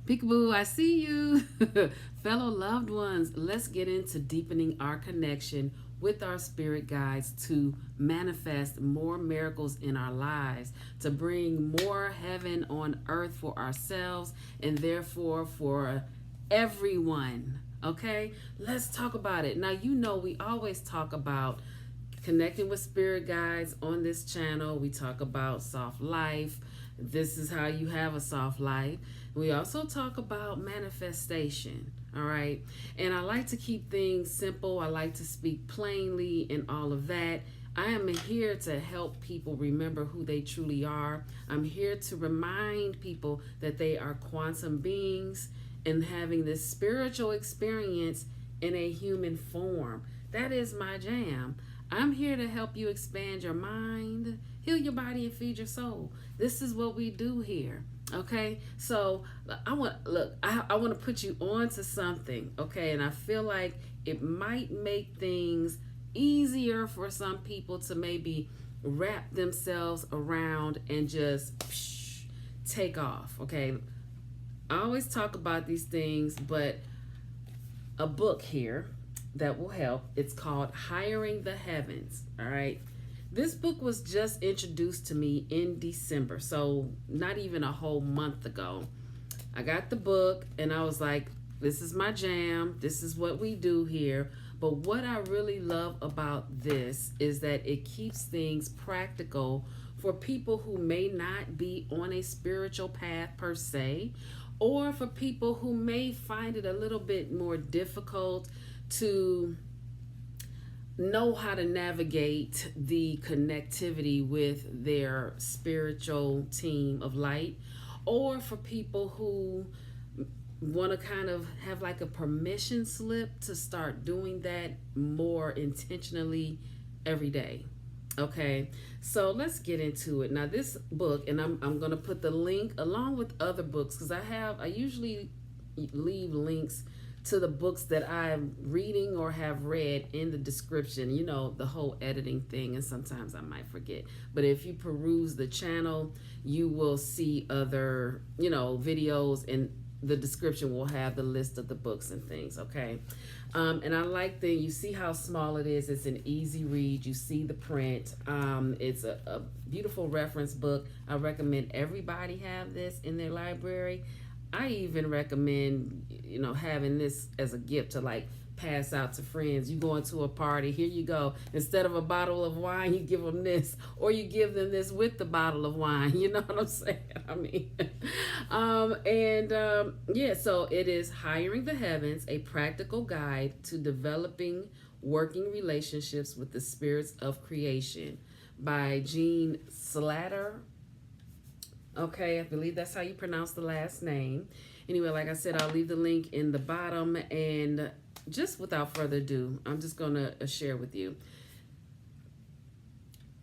Peekaboo, I see you. Fellow loved ones, let's get into deepening our connection with our spirit guides to manifest more miracles in our lives, to bring more heaven on earth for ourselves and therefore for everyone. Okay, let's talk about it. Now, we always talk about connecting with spirit guides on this channel. We talk about soft life. This is how you have a soft life. We also talk about manifestation. All right. And I like to keep things simple. I like to speak plainly and all of that. I am here to help people remember who they truly are. I'm here to remind people that they are quantum beings and having this spiritual experience in a human form. That is my jam. I'm here to help you expand your mind, heal your body, and feed your soul. This is what we do here. Okay, so I want to put you on to something. Okay, and I feel like it might make things easier for some people to maybe wrap themselves around and just take off. Okay, I always talk about these things, but a book here that will help. It's called Hiring the Heavens. All right. This book was just introduced to me in December, so not even a whole month ago. I got the book and I was like, this is my jam. This is what we do here. But what I really love about this is that it keeps things practical for people who may not be on a spiritual path per se, or for people who may find it a little bit more difficult to know how to navigate the connectivity with their spiritual team of light, or for people who want to kind of have like a permission slip to start doing that more intentionally every day. Okay, so let's get into it. Now this book, and I'm going to put the link along with other books, because I usually leave links to the books that I'm reading or have read in the description, the whole editing thing, and sometimes I might forget. But if you peruse the channel, you will see other, videos, and the description will have the list of the books and things, okay? And I like you see how small it is. It's an easy read. You see the print. It's a beautiful reference book. I recommend everybody have this in their library. I even recommend, having this as a gift to like pass out to friends. You go into a party, here you go. Instead of a bottle of wine, you give them this, or you give them this with the bottle of wine. You know what I'm saying? I mean, so it is Hiring the Heavens, a practical guide to developing working relationships with the spirits of creation by Jean Slatter. Okay, I believe that's how you pronounce the last name. Anyway, like I said, I'll leave the link in the bottom. And just without further ado, I'm just going to share with you.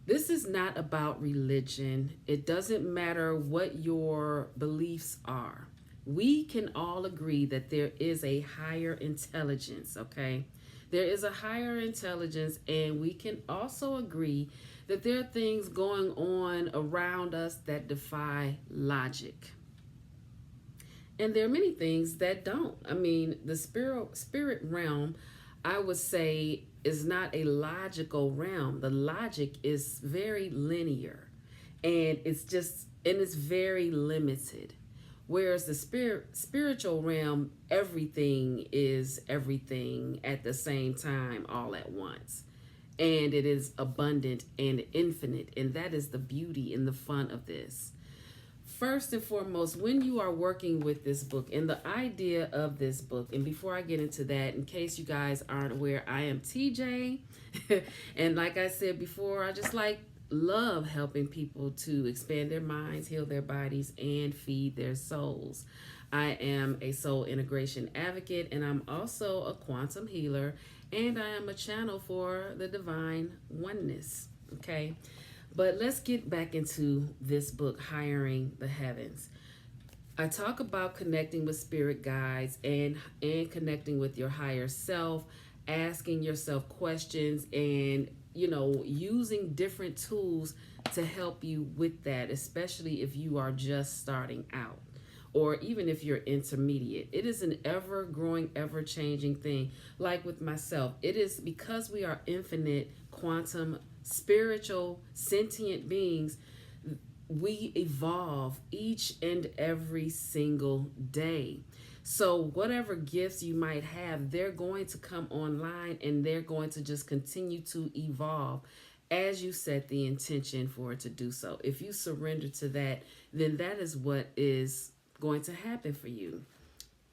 This is not about religion. It doesn't matter what your beliefs are. We can all agree that there is a higher intelligence, okay? There is a higher intelligence, and we can also agree that there are things going on around us that defy logic. And there are many things that don't. I mean, the spirit realm, I would say, is not a logical realm. The logic is very linear, and it's very limited. Whereas the spiritual realm, everything is everything at the same time, all at once. And it is abundant and infinite. And that is the beauty and the fun of this. First and foremost, when you are working with this book and the idea of this book, and before I get into that, in case you guys aren't aware, I am TJ. And like I said before, I just love helping people to expand their minds, heal their bodies, and feed their souls. I am a soul integration advocate, and I'm also a quantum healer, and I am a channel for the divine oneness. Okay, but let's get back into this book, Hiring the Heavens. I talk about connecting with spirit guides and connecting with your higher self, asking yourself questions, and using different tools to help you with that, especially if you are just starting out, or even if you're intermediate. It is an ever growing, ever changing thing. Like with myself, it is because we are infinite, quantum, spiritual, sentient beings. We evolve each and every single day. So, whatever gifts you might have, they're going to come online and they're going to just continue to evolve as you set the intention for it to do so. If you surrender to that, then that is what is going to happen for you.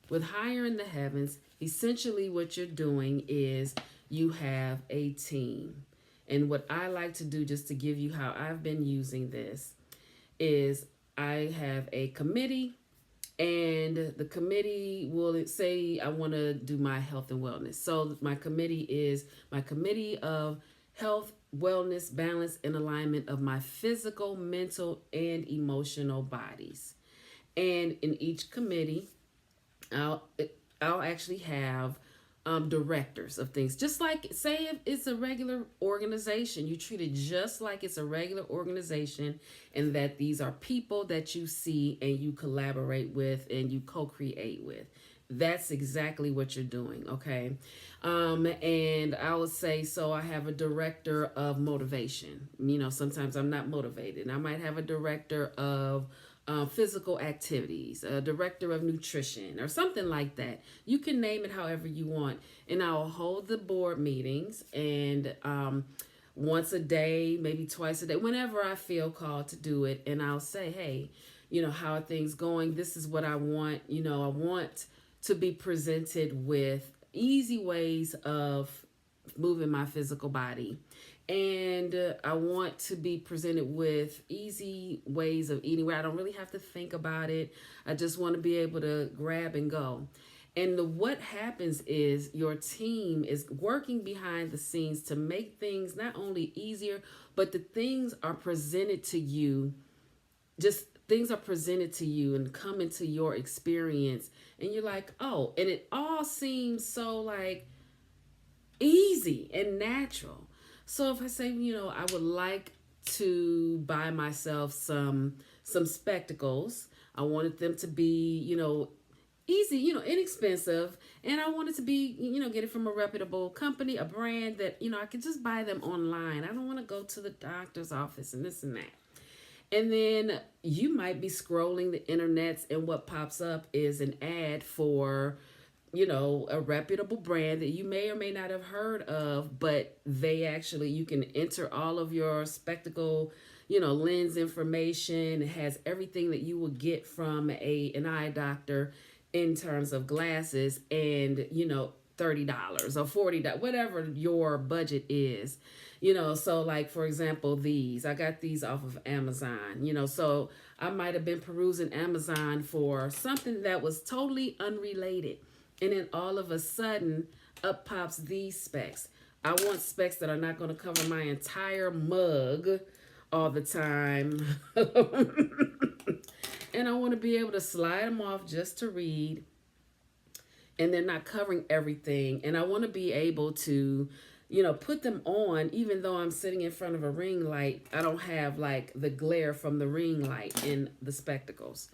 With higher in the heavens, essentially what you're doing is you have a team. And what I like to do, just to give you how I've been using this, is I have a committee, and the committee will say I want to do my health and wellness. So my committee is my committee of health, wellness, balance, and alignment of my physical, mental, and emotional bodies. And in each committee, I'll I'll actually have directors of things. Just like, say, if it's a regular organization, you treat it just like it's a regular organization, and that these are people that you see and you collaborate with and you co-create with. That's exactly what you're doing, okay? And I would say, so I have a director of motivation. You know, sometimes I'm not motivated. I might have a director of physical activities, a director of nutrition, or something like that. You can name it however you want. And I'll hold the board meetings, and once a day, maybe twice a day, whenever I feel called to do it. And I'll say, hey, you know, how are things going? This is what I want. You know, I want to be presented with easy ways of moving my physical body. And I want to be presented with easy ways of eating where I don't really have to think about it. I just want to be able to grab and go. And what happens is your team is working behind the scenes to make things not only easier, but the things are presented to you, just things are presented to you and come into your experience. And you're like, oh, and it all seems so like easy and natural. So if I say, you know, I would like to buy myself some spectacles. I wanted them to be, you know, easy, you know, inexpensive, and I wanted to be, you know, get it from a reputable company, a brand that, you know, I could just buy them online. I don't want to go to the doctor's office and this and that. And then you might be scrolling the internets, and what pops up is an ad for, you know, a reputable brand that you may or may not have heard of, but they actually, you can enter all of your spectacle, you know, lens information. It has everything that you would get from an eye doctor in terms of glasses, and, you know, $30 or $40, whatever your budget is. You know, so like, for example, I got these off of Amazon, you know, so I might have been perusing Amazon for something that was totally unrelated. And then all of a sudden, up pops these specs. I want specs that are not going to cover my entire mug all the time. And I want to be able to slide them off just to read. And they're not covering everything. And I want to be able to, you know, put them on, even though I'm sitting in front of a ring light. I don't have like the glare from the ring light in the spectacles.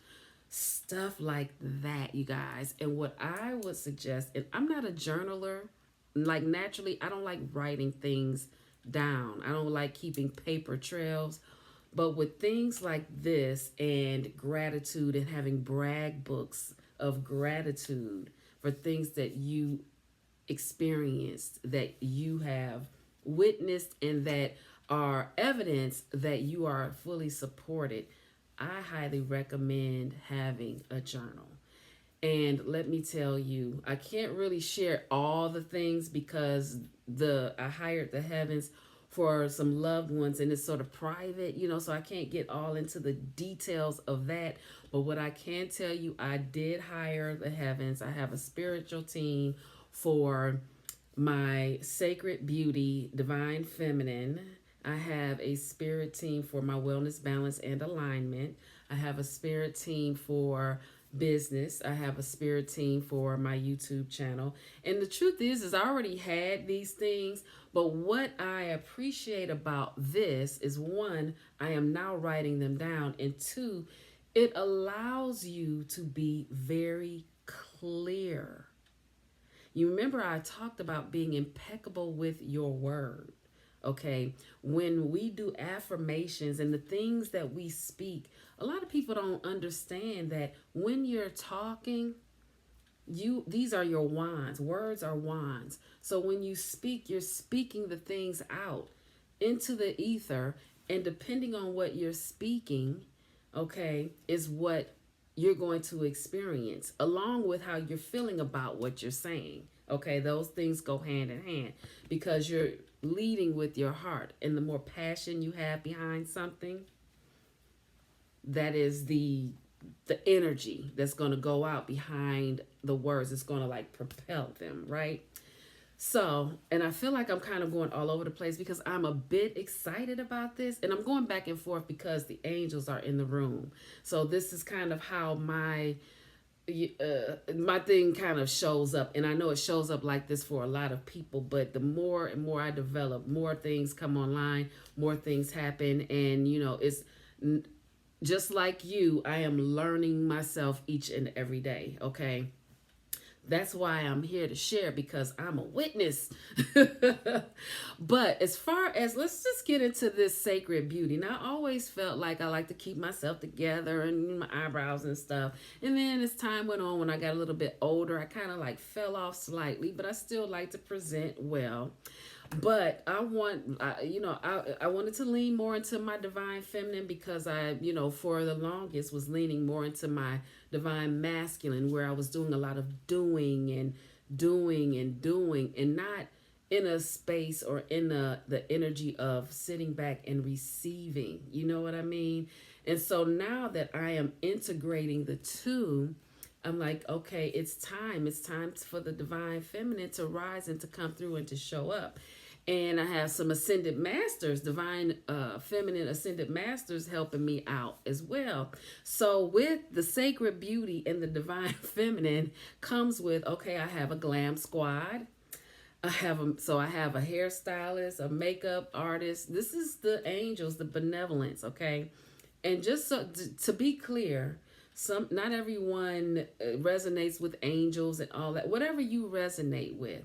Stuff like that, you guys. And what I would suggest, and I'm not a journaler, like naturally, I don't like writing things down. I don't like keeping paper trails. But with things like this and gratitude and having brag books of gratitude for things that you experienced, that you have witnessed, and that are evidence that you are fully supported, I highly recommend having a journal. And let me tell you, I can't really share all the things because I hired the heavens for some loved ones, and it's sort of private, you know, so I can't get all into the details of that. But what I can tell you, I did hire the heavens. I have a spiritual team for my sacred beauty, divine feminine. I have a spirit team for my wellness, balance, and alignment. I have a spirit team for business. I have a spirit team for my YouTube channel. And the truth is I already had these things, but what I appreciate about this is, one, I am now writing them down, and two, It allows you to be very clear. You remember I talked about being impeccable with your word. Okay, when we do affirmations and the things that we speak, a lot of people don't understand that when you're talking, these are your wands. Words are wands. So when you speak, you're speaking the things out into the ether, and depending on what you're speaking, okay, is what you're going to experience, along with how you're feeling about what you're saying. Okay, those things go hand in hand because you're leading with your heart, and the more passion you have behind something, that is the energy that's going to go out behind the words. It's going to like propel them, right? So, and I feel like I'm kind of going all over the place because I'm a bit excited about this, and I'm going back and forth because the angels are in the room. So this is kind of how my thing kind of shows up, and I know it shows up like this for a lot of people, but the more and more I develop, more things come online, more things happen, and it's just like you, I am learning myself each and every day. Okay, that's why I'm here to share, because I'm a witness. But as far as, let's just get into this sacred beauty. Now, I always felt like I like to keep myself together and my eyebrows and stuff. And then as time went on, when I got a little bit older, I kind of like fell off slightly, but I still like to present well. But I wanted to lean more into my divine feminine, because I, for the longest was leaning more into my divine masculine, where I was doing a lot of doing and doing and doing, and not in a space or in the energy of sitting back and receiving. You know what I mean? And so now that I am integrating the two, I'm like, okay, it's time. It's time for the divine feminine to rise and to come through and to show up. And I have some ascended masters, divine feminine ascended masters, helping me out as well. So with the sacred beauty and the divine feminine comes with, okay, I have a glam squad. I have a hairstylist, a makeup artist. This is the angels, the benevolence, okay? And just so to be clear, not everyone resonates with angels and all that. Whatever you resonate with.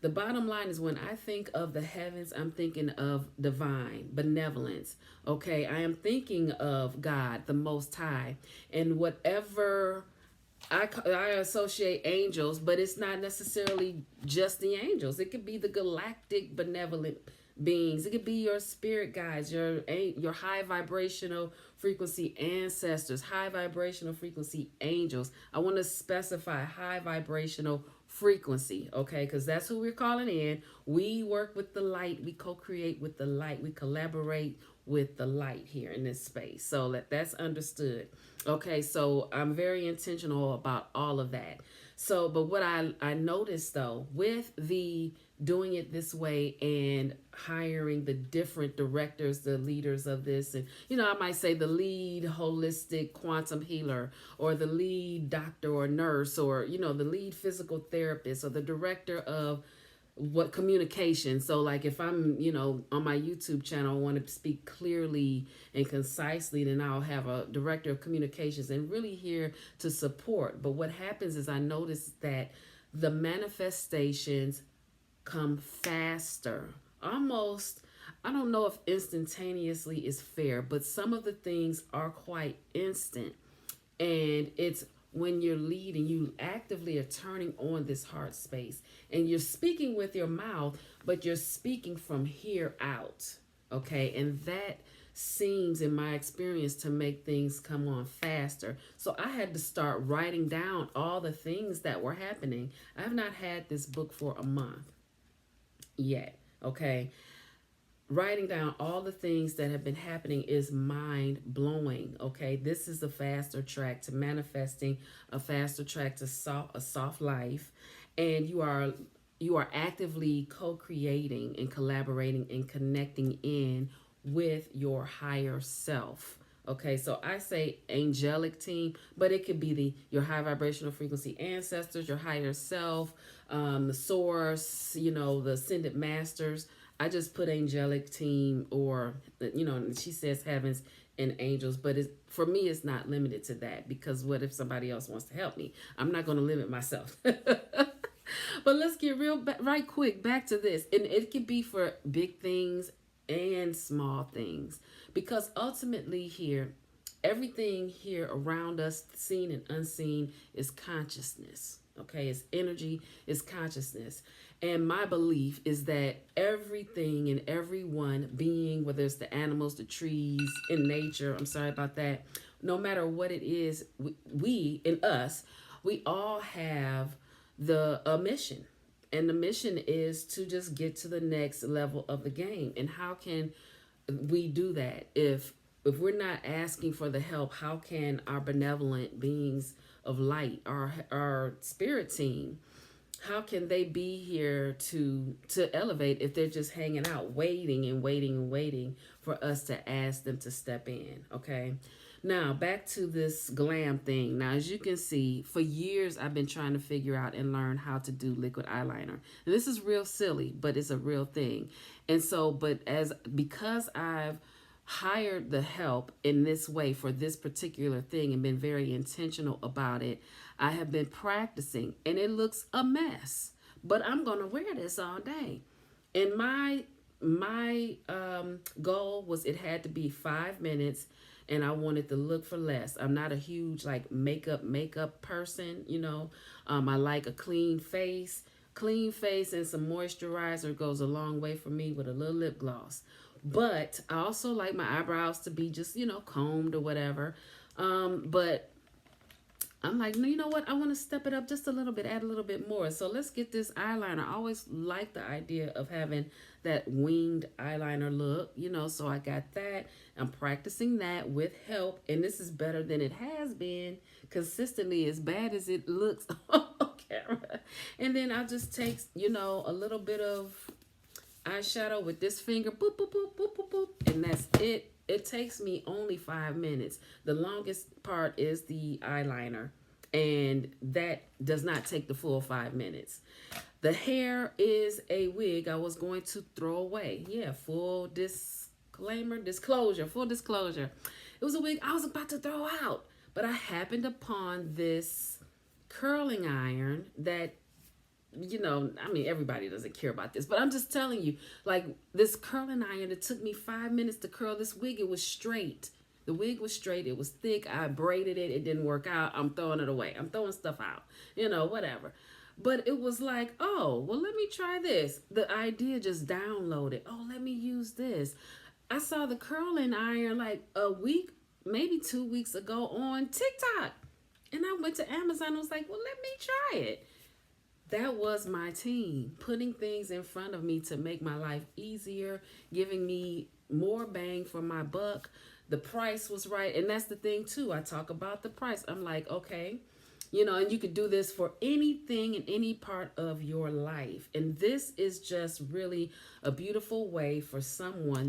The bottom line is, when I think of the heavens, I'm thinking of divine benevolence. Okay, I am thinking of God, the Most High, and whatever I associate angels, but it's not necessarily just the angels. It could be the galactic benevolent beings. It could be your spirit guides, your high vibrational frequency ancestors, high vibrational frequency angels. I want to specify high vibrational frequency, okay? Because that's who we're calling in. We work with the light. We co-create with the light. We collaborate with the light here in this space. So that's understood. Okay, so I'm very intentional about all of that. So, but what I noticed though, with the doing it this way and hiring the different directors, the leaders of this, and I might say the lead holistic quantum healer, or the lead doctor or nurse, or the lead physical therapist, or the director of what communication. So like if I'm on my YouTube channel, I want to speak clearly and concisely, then I'll have a director of communications and really here to support. But what happens is, I notice that the manifestations come faster, almost, I don't know if instantaneously is fair, but some of the things are quite instant. And it's when you're leading, you actively are turning on this heart space, and you're speaking with your mouth, but you're speaking from here out. Okay. And that seems, in my experience, to make things come on faster. So I had to start writing down all the things that were happening. I have not had this book for a month yet. Okay. Writing down all the things that have been happening is mind blowing. Okay, this is a faster track to manifesting, a faster track to a soft life, and you are actively co-creating and collaborating and connecting in with your higher self. Okay, so I say angelic team, but it could be your high vibrational frequency ancestors, your higher self, the source, the ascended masters. I just put angelic team, or she says heavens and angels, but for me, it's not limited to that, because what if somebody else wants to help me? I'm not going to limit myself. But let's get right quick back to this. And it can be for big things and small things, because ultimately here, everything here around us, seen and unseen, is consciousness. Okay, it's energy, it's consciousness. And my belief is that everything and everyone being, whether it's the animals, the trees, in nature, I'm sorry about that, no matter what it is, we in us, we all have a mission. And the mission is to just get to the next level of the game. And how can we do that if we're not asking for the help? How can our benevolent beings of light, our spirit team, how can they be here to elevate if they're just hanging out, waiting and waiting and waiting for us to ask them to step in? Okay. Now back to this glam thing. Now, as you can see, for years I've been trying to figure out and learn how to do liquid eyeliner. And this is real silly, but it's a real thing. And so, because I've hired the help in this way for this particular thing and been very intentional about it, I have been practicing, and it looks a mess, but I'm going to wear this all day. And my goal was, it had to be 5 minutes, and I wanted to look for less. I'm not a huge like makeup person, you know. I like a clean face and some moisturizer goes a long way for me, with a little lip gloss. But I also like my eyebrows to be just, combed or whatever. But I'm like, no, you know what? I want to step it up just a little bit, add a little bit more. So let's get this eyeliner. I always like the idea of having that winged eyeliner look, so I got that. I'm practicing that with help, and this is better than it has been consistently, as bad as it looks on camera. And then I'll just take, a little bit of eyeshadow with this finger, boop, boop, boop, boop, boop, boop, and that's it. It takes me only 5 minutes. The longest part is the eyeliner, and that does not take the full 5 minutes. The hair is a wig I was going to throw away. Yeah, full disclosure. It was a wig I was about to throw out, but I happened upon this curling iron that, everybody doesn't care about this, but I'm just telling you, like this curling iron, it took me 5 minutes to curl this wig. It was straight. The wig was straight. It was thick. I braided it. It didn't work out. I'm throwing it away. I'm throwing stuff out, whatever. But it was like, oh, well, let me try this. The idea just downloaded. Oh, let me use this. I saw the curling iron like a week, maybe 2 weeks ago on TikTok. And I went to Amazon and was like, well, let me try it. That was my team, putting things in front of me to make my life easier, giving me more bang for my buck. The price was right. And that's the thing, too. I talk about the price. I'm like, okay, and you could do this for anything in any part of your life. And this is just really a beautiful way for someone.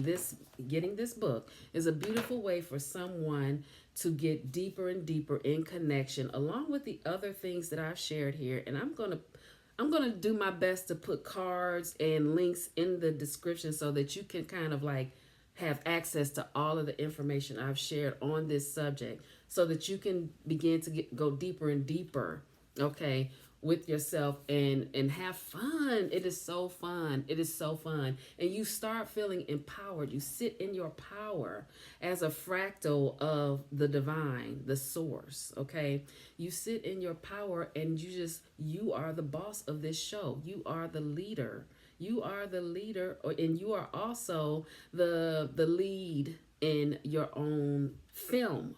Getting this book is a beautiful way for someone to get deeper and deeper in connection, along with the other things that I've shared here. And I'm going to do my best to put cards and links in the description so that you can kind of like have access to all of the information I've shared on this subject, so that you can begin to go deeper and deeper, okay, with yourself and have fun. It is so fun. It is so fun. And you start feeling empowered. You sit in your power as a fractal of the divine, the source, okay? You sit in your power, and you are the boss of this show. You are the leader. You are the leader, and you are also the lead in your own film.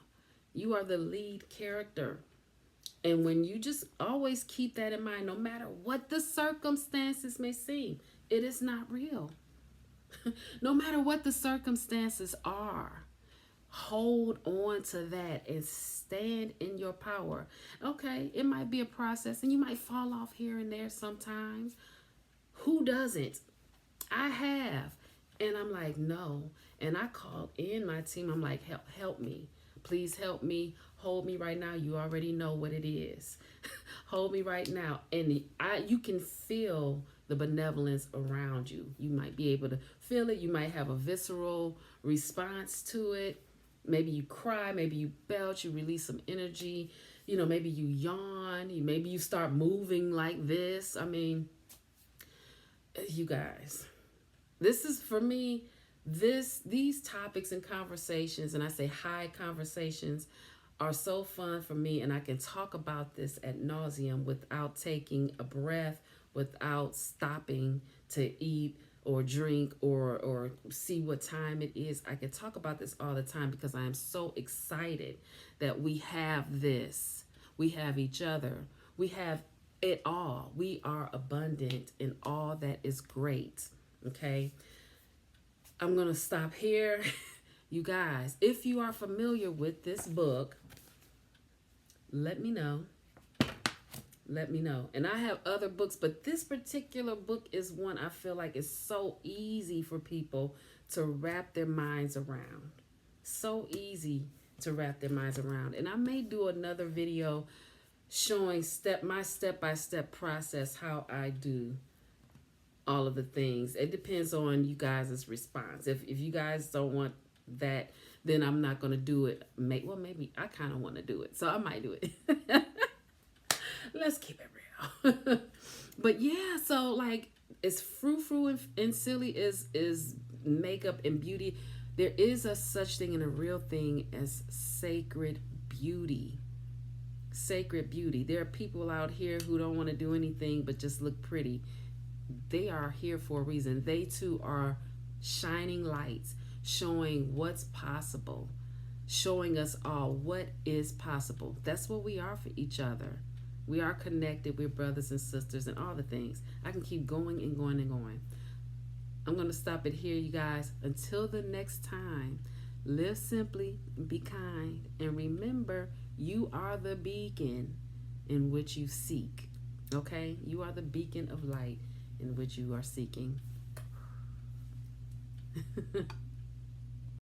You are the lead character. And when you just always keep that in mind, no matter what the circumstances may seem, it is not real. No matter what the circumstances are, hold on to that and stand in your power. Okay, it might be a process, and you might fall off here and there sometimes. Who doesn't? I have. And I'm like, no. And I called in my team. I'm like, help me. Please help me. Hold me right now. You already know what it is. Hold me right now. And you can feel the benevolence around you. You might be able to feel it. You might have a visceral response to it. Maybe you cry, maybe you belch, you release some energy, maybe you yawn, maybe you start moving like this. I mean, you guys, this is for me, these topics and conversations, and I say high conversations, are so fun for me, and I can talk about this ad nauseum without taking a breath, without stopping to eat or drink or see what time it is. I can talk about this all the time because I am so excited that we have this. We have each other. We have it all. We are abundant in all that is great. Okay? I'm going to stop here. You guys, if you are familiar with this book, let me know. Let me know. And I have other books, but this particular book is one I feel like is so easy for people to wrap their minds around. So easy to wrap their minds around. And I may do another video showing my step-by-step process, how I do all of the things. It depends on you guys' response. If you guys don't want that, then I'm not going to do it. Well, maybe I kind of want to do it, so I might do it. Let's keep it real. But yeah, so like, as frou-frou and silly is makeup and beauty, there is a such thing and a real thing as sacred beauty. Sacred beauty. There are people out here who don't want to do anything but just look pretty. They are here for a reason. They too are shining lights, showing what's possible, showing us all what is possible. That's what we are for each other. We are connected. We're brothers and sisters and all the things. I can keep going and going and going. I'm going to stop it here, you guys. Until the next time, live simply, be kind, and remember, you are the beacon in which you seek. Okay? You are the beacon of light in which you are seeking.